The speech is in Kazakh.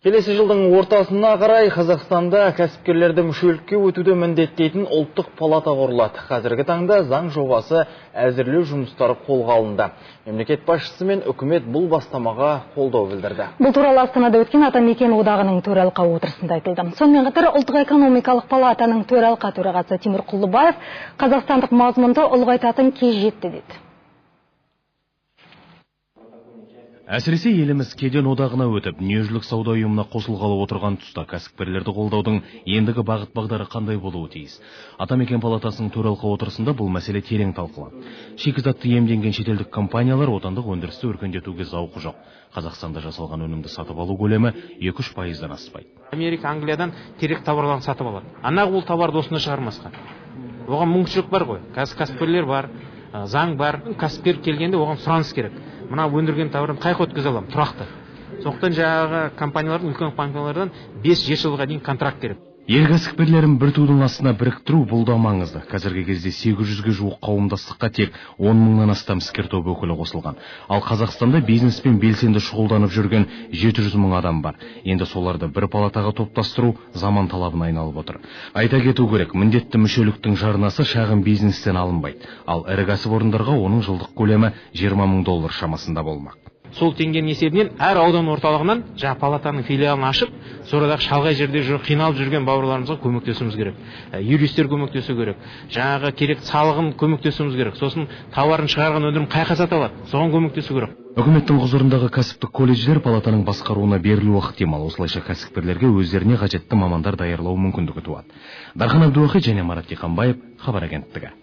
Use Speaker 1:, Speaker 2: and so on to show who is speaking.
Speaker 1: Келесі жылдың ортасына қарай Қазақстанда кәсіпкерлерді мүшелікке өтуді міндеттейтін ұлттық палата құрылады. Қазіргі таңда заң жобасы әзірлеу жұмыстары қолға алынды. Мемлекет басшысы мен үкімет бұл бастамаға қолдау білдірді.
Speaker 2: Бұл туралы Астанада өткен Атамекен одағының төралқа отырысында айтылды. Сонымен қатар ұлттық экономикалық палатаның төралқа төрағасы Тимур Құлыбаев қазақстандық мазмұнды ұлғайтатын кез жетті деді.
Speaker 3: Әсіресе еліміз кеден одағына өтіп, дүниежүзілік сауда ұйымына қосылғалы отырған тұста кәсіпкерлерді қолдаудың ендігі бағыт-бағдары қандай болуы тиіс. Атамекен палатасының төралқа отырысында бұл мәселе терең талқыланды. Шикізатты иемденген шетелдік компаниялар отандық өндірісті өркендетуге зауқы жоқ. Қазақстанда жасалған өнімді сатып алу көлемі 2-3%-дан аспайды.
Speaker 4: Америка, Англиядан керек тауарларын сатып алады. Анағы ол товарды осында шығармасқа. Оған мүмкіншілік бар ғой. Кәсіпкерлер бар, заң бар. Кәсіпкер келгенде оған сұраныс керек. Мына өндірген тауарын қайқа өткізе аламын, тұрақты. Сондықтан жаңағы компаниялардың, үлкен компаниялардан 5-7 жылға дейін контракт керек.
Speaker 3: Ел кәсіпкерлерін бір тудың астына біріктіру бұл да маңызды. Қазіргі кезде 800-ге жуық қауымдастыққа тек 10 мыңнан астам іскер топ өкілі қосылған. Ал Қазақстанда бизнеспен белсенді шұғылданып жүрген 700 мың адам бар. Енді соларды бір палатаға топтастыру заман талабына айналып отыр. Айта кету керек, міндетті мүшеліктің жарнасы шағын бизнестен алынбайды. Ал ірі кәсіпорындарға оның жылдық көлемі $20,000 шамасында болмақ.
Speaker 4: Сол теңгенің есебінен әр аудан орталығынан жаңа палатаның филиалын ашып, сондағы шалғай жерде қиналып жүрген бауырларымызға көмектесуіміз керек. Юристер көмектесу керек. Жаңағы керек салығын көмектесуіміз керек. Сосын тауарын шығарған өндірім қайқа сата алады, соған көмектесу керек.
Speaker 3: Үкіметтің құзырындағы кәсіптік колледждер палатаның басқаруына берілуі ықтимал. Осылайша кәсіпкерлерге өздеріне қажетті мамандар даярлау мүмкіндігі туады. Дархан Әбдуахит және Марат Диханбаев, Хабар агенттігі.